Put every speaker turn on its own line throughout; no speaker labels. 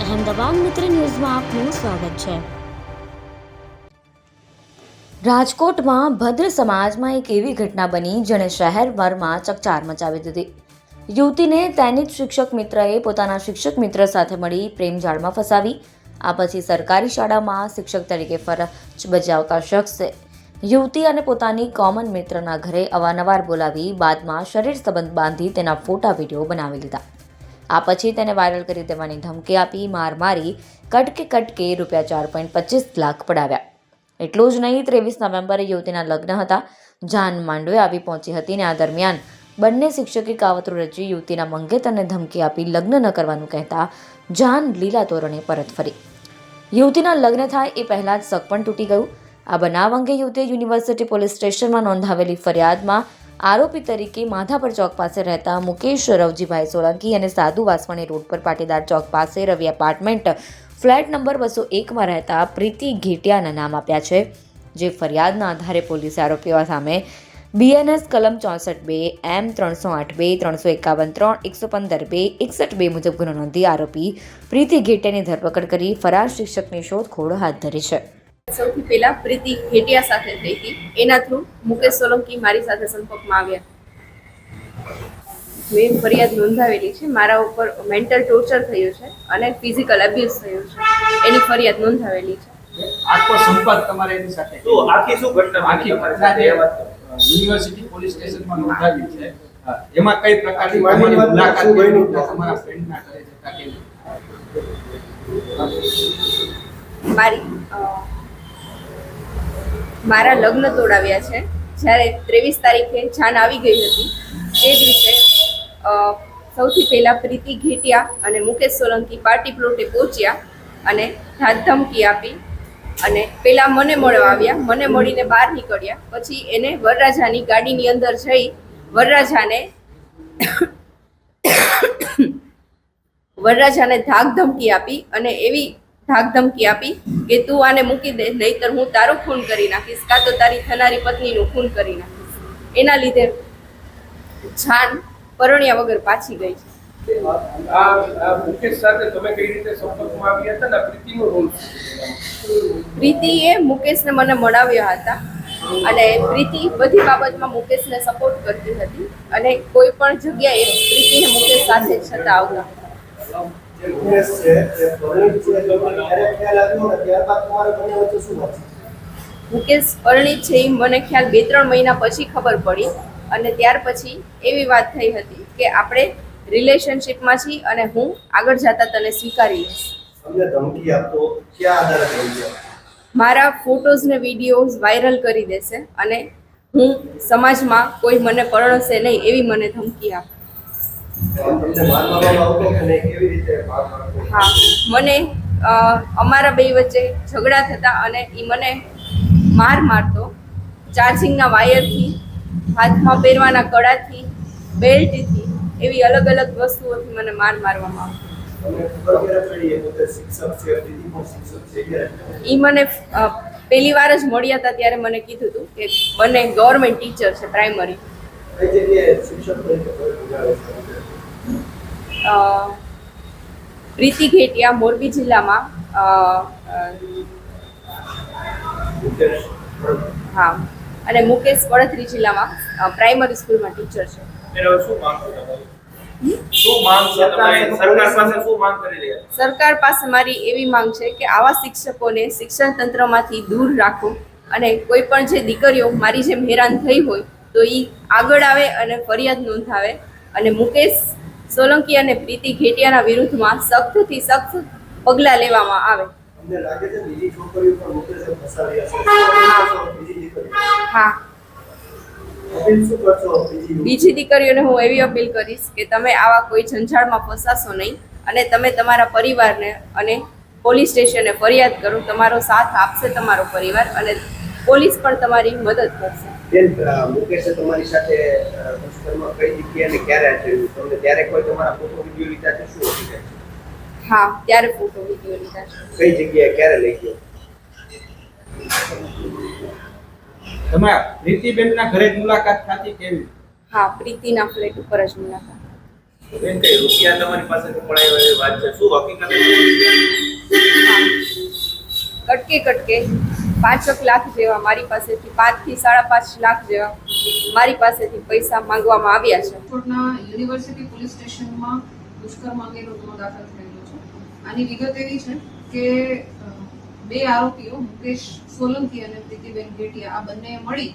અહેમદાબાદ મિત્ર ન્યૂઝમાં આપનું સ્વાગત છે। રાજકોટમાં ભદ્ર સમાજમાં એક એવી ઘટના બની જેણે શહેરભરમાં ચકચાર મચાવી દીધી। યુવતીને તેની જ શિક્ષક મિત્રએ પોતાના શિક્ષક મિત્ર સાથે મળી પ્રેમ જાળમાં ફસાવી। આ પછી સરકારી શાળામાં શિક્ષક તરીકે ફરજ બજાવતા શખ્સે યુવતી અને પોતાની કોમન મિત્રના ઘરે અવારનવાર બોલાવી બાદમાં શરીર સંબંધ બાંધી તેના ફોટા વિડીયો બનાવી લીધા। આ પછી તેને વાયરલ કરી દેવાની ધમકી આપી માર મારી કટકે ₹4.25 લાખ પડાવ્યા। એટલું જ નહીં, 23 નવેમ્બરે યુવતીના લગ્ન હતા। જાન માંડવે આવી પહોંચી હતી અને આ દરમિયાન બંને શિક્ષકે કાવતરું રચી યુવતીના મંગેતરને ધમકી આપી લગ્ન ન કરવાનું કહેતા જાન લીલા તોરણે પરત ફરી। યુવતીના લગ્ન થાય એ પહેલા જ શક પણ તૂટી ગયું। આ બનાવ અંગે યુવતીએ યુનિવર્સિટી પોલીસ સ્ટેશનમાં નોંધાવેલી ફરિયાદમાં આરોપી તરીકે માધાપર ચોક પાસે રહેતા મુકેશ રવજીભાઈ સોલંકી અને સાધુ વાસવાણી રોડ પર પાટીદાર ચોક પાસે રવિ એપાર્ટમેન્ટ ફ્લેટ નંબર 201માં રહેતા પ્રીતિ ઘેટિયાના નામ આપ્યા છે। જે ફરિયાદના આધારે પોલીસે આરોપીઓ સામે BNS કલમ 64(2), M 308(2), 351(3), 115(2), 61(2) મુજબ ગુનો નોંધી આરોપી પ્રીતિ ઘેટિયાની ધરપકડ કરી ફરાર શિક્ષકની શોધખોળ હાથ ધરી છે।
સૌથી પહેલા પ્રીતિ ઘેટિયા સાથે થઈ હતી। એના થ્રુ મુકેશ સોલંકી મારી સાથે સંપર્કમાં આવ્યા। મેં ફરિયાદ નોંધાવેલી છે। મારા ઉપર મેન્ટલ ટોર્ચર થયું છે અને ફિઝિકલ અબ્યુઝ થયું છે, એની ફરિયાદ નોંધાવેલી છે।
આખો સંપર્ક તમારે એની સાથે
તો આખી શું ઘટના
આખી યુનિવર્સિટી પોલીસ સ્ટેશનમાં નોંધાવી છે। એમાં કઈ પ્રકારની તમારી મુલાકાત કરી તમારા ફ્રેન્ડના ઘરે જતા કેવી
મારા લગ્ન તોડાવ્યા છે। જ્યારે 23 તારીખે જાન આવી ગઈ હતી એ દિવસે સૌથી પહેલા પ્રીતિ ઘેટિયા અને મુકેશ સોલંકી પાર્ટી પ્લોટે પહોંચ્યા અને ધમકી આપી અને પહેલા મને મળવા આવ્યા। મને મળીને બહાર નીકળ્યા, પછી એને વરરાજાની ગાડીની અંદર જઈ વરરાજાને ધાક ધમકી આપી અને એવી ધાક ધમકી આપી કે તું આને મૂકી દે, નહીતર હું તારો ખૂન કરી નાખીશ, કાં તો તારી થનારી પત્નીનું ખૂન કરી નાખીશ। એના લીધે જાન પરણ્યા વગર પાછી ગઈ છે।
આ મુકેશ સાથે તમે કઈ રીતે સંપર્કમાં આવ્યા હતા ને પ્રીતિનો રોલ?
પ્રીતિએ મુકેશને મને મળાવ્યા હતા અને પ્રીતિ બધી બાબતમાં મુકેશને સપોર્ટ કરતી હતી અને કોઈ પણ જગ્યાએ પ્રીતિને મુકેશ સાથે જ છતાં આવતા। મુકેશ પરિણીત છે એ મને ખ્યાલ 2-3 મહિના પછી ખબર પડી અને ત્યાર પછી એવી વાત થઈ હતી કે આપણે રિલેશનશિપમાં છીએ અને હું આગળ જતા તને સ્વીકારી લઈશ। મારા ફોટોઝ ને વિડીયોઝ વાયરલ કરી દેશે અને હું સમાજમાં કોઈ મને પરણશે નહીં એવી મને ધમકી આપે। હા, મને અમારા બે વચ્ચે ઝઘડા થતા અને એ મને મારતો, ચાર્જિંગના વાયરથી, હાથમાં પહેરવાના કડાથી, બેલ્ટથી, એવી અલગ અલગ વસ્તુઓથી મને મારવામાં આવતો। એ મને પહેલી વાર જ મળ્યા હતા ત્યારે મને કીધું હતું કે બંને ગવર્મેન્ટ ટીચર છે પ્રાઇમરી। પ્રીતિ ઘેટિયા મોરબી જિલ્લામાં હા, અને મુકેશ વડોદરા જિલ્લામાં પ્રાઇમરી સ્કૂલમાં ટીચર છે। સરકાર પાસે મારી એવી માંગ છે કે આવા શિક્ષકોને શિક્ષણ તંત્રમાંથી દૂર રાખો અને કોઈ પણ જે દીકરીઓ મારી જેમ હેરાન થઈ હોય તો એ આગળ આવે અને ફરિયાદ નોંધાવે અને મુકેશ સોલંકી અને પ્રીતિ ઘેટિયાના વિરુદ્ધમાં સખ્તથી સખ્ત પગલાં લેવામાં આવે। હા, બીજી દીકરીઓને હું એવી અપીલ કરીશ કે તમે આવા કોઈ જંજાળમાં ફસાશો નહીં અને તમે તમારા પરિવારને અને પોલીસ સ્ટેશને ફરિયાદ કરો। તમારો સાથ આપશે તમારો પરિવાર અને પોલીસ પણ તમારી મદદ કરશે।
મુકેશે તમારી સાથે કઈ જગ્યાએ અને ક્યારે થયું? તમને ત્યારે કોઈ તમારા ફોટો વિડીયો લીધા છે? શું હકીકત?
હા, ત્યારે ફોટો વિડીયો લીધા છે।
કઈ જગ્યાએ ક્યારે લઈ ગયો?
તમારા પ્રીતિબેનના ઘરે જ મુલાકાત થતી કેવી?
હા, પ્રીતિના ફ્લેટ ઉપર જ મુલાકાત।
બેન કઈ રૂપિયા તમારી પાસેથી પડાયો એવી વાત છે, શું હકીકત છે?
કટકે કટકે 5 લાખ જેવા મારી પાસેથી 5 થી 5.5 લાખ જેવા મારી પાસેથી પૈસા માંગવામાં આવ્યા છે.
રાજકોટના યુનિવર્સિટી પોલીસ સ્ટેશનમાં દુષ્કર્મ અંગેનો ગુનો દાખલ થયેલો છે. આની વિગત એવી છે કે બે આરોપીઓ મુકેશ સોલંકી અને પ્રીતિબેન ઘેટિયા આ બંને મળી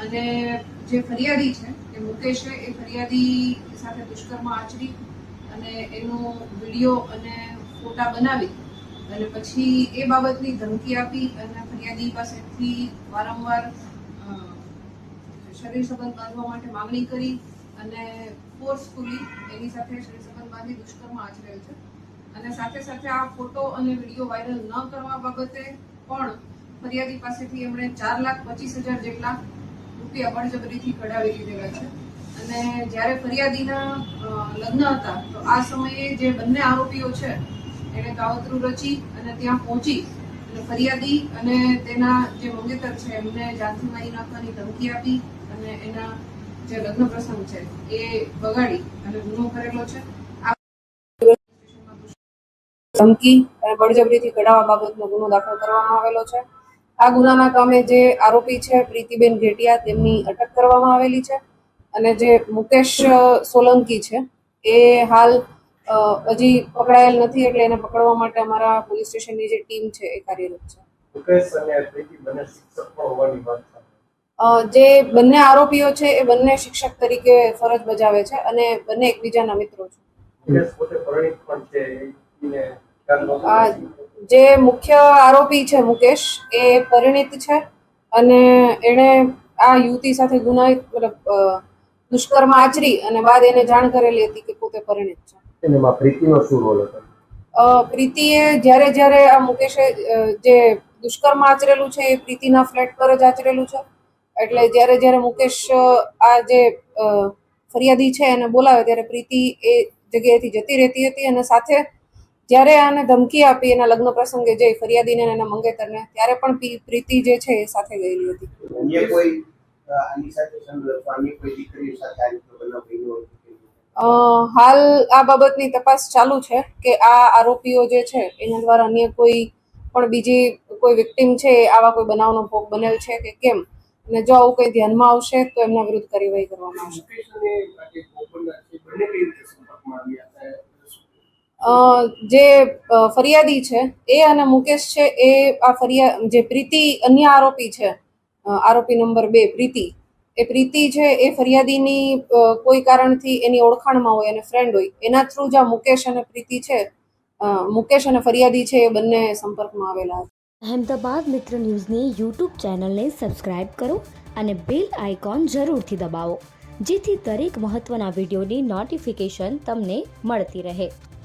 અને જે ફરિયાદી છે એ મુકેશે એ ફરિયાદી સાથે દુષ્કર્મ આચરી અને એનો વિડીયો અને ફોટા બનાવી અને પછી એ બાબતની ધમકી આપી અને ફરિયાદી પાસેથી વારંવાર શરીર સંબંધ બાંધવા માટે માંગણી કરી અને ફોર્સફુલી એની સાથે શરીર સંબંધ બાંધી દુષ્કર્મ આચરેલ છે. અને સાથે સાથે આ ફોટો અને વિડીયો વાયરલ ન કરવા બાબતે પણ ફરિયાદી પાસેથી એમણે 4,25,000 જેટલા રૂપિયા બળજબરીથી કઢાવી લીધેલા છે. અને જ્યારે ફરિયાદીના લગ્ન હતા તો આ સમયે જે બંને આરોપીઓ છે એણે કાવતરું રચી અને ત્યાં પહોંચી અને ફરિયાદી અને તેના જે મંગેતર છે એમને જાનથી મારી નાખવાની ધમકી આપી અને એના જે લગ્ન પ્રસંગ છે એ બગાડી અને ગુનો કરેલો છે. ધમકી અને બળજબરીથી કઢાવવા બાબતનો ગુનો દાખલ કરવામાં આવેલો છે. આ ગુનાના કામે જે આરોપી છે પ્રીતિબેન ઘેટિયા તેમની અટક કરવામાં આવેલી છે અને જે મુકેશ સોલંકી છે એ હાલ હજી પકડાયેલ નથી, એટલે એને પકડવા માટે અમારા પોલીસ સ્ટેશનની જે ટીમ છે એ કાર્યરત છે.
મુકેશ અને પ્રીતિ બંને શિક્ષક પણ હોવાની વાત છે.
જે બંને આરોપીઓ છે એ બંને શિક્ષક તરીકે ફરજ બજાવે છે અને બંને એકબીજાના મિત્રો છે.
મુકેશ પોતે પરિણીત પણ છે, એને
જે મુખ્ય આરોપી છે મુકેશ એ પરિણીત છે અને એણે આ યુવતી સાથે ગુનાહિત દુષ્કર્મ આચરી અને બાદ એને જાણ કરેલી હતી કે પોતે પરિણીત છે.
એમાં પ્રીતિનો શું રોલ હતો?
પ્રીતિએ જ્યારે આ મુકેશે જે દુષ્કર્મ આચરેલું છે એ પ્રીતિના ફ્લેટ પર જ આચરેલું છે. એટલે જ્યારે મુકેશ આ જે ફરિયાદી છે એને બોલાવે ત્યારે પ્રીતિ એ જગ્યાએથી જતી રહેતી હતી અને સાથે જ્યારે આને ધમકી આપી એના લગ્ન પ્રસંગે જે ફરિયાદીને અને એના મંગેતરને, ત્યારે પણ પ્રીતિ જે છે એ સાથે ગયેલી હતી.
અન્ય કોઈ આની સાથે સંલગ્ન અન્ય કોઈ દીકરી સાથે આ રીતનો બનાવ બન્યો હોય?
હાલ આ બાબતની તપાસ ચાલુ છે કે આ આરોપીઓ જે છે એના દ્વારા અન્ય કોઈ પણ બીજી કોઈ વિક્ટીમ છે એ આવા કોઈ બનાવનો ભોગ બનેલ છે કે કેમ, અને જો આવું કંઈ ધ્યાનમાં આવશે તો એમના વિરુદ્ધ કાર્યવાહી કરવામાં આવશે. જે ફરિયાદી છે એ અને મુકેશ છે એ આ જે પ્રીતિ અન્ય આરોપી છે, આરોપી નંબર 2 પ્રીતિ, એ પ્રીતિ છે એ ફરિયાદીની કોઈ કારણથી એની ઓળખાણમાં હોય અને ફ્રેન્ડ હોય, એના થ્રુ જ આ મુકેશ અને પ્રીતિ છે, મુકેશ અને ફરિયાદી છે એ બંને સંપર્કમાં આવેલા હતા.
અહેમદાબાદ મિત્ર ન્યૂઝની યુટ્યુબ ચેનલને સબસ્ક્રાઇબ કરો અને બેલ આઇકોન જરૂરથી દબાવો, જેથી દરેક મહત્ત્વના વિડીયોની નોટિફિકેશન તમને મળતી રહે.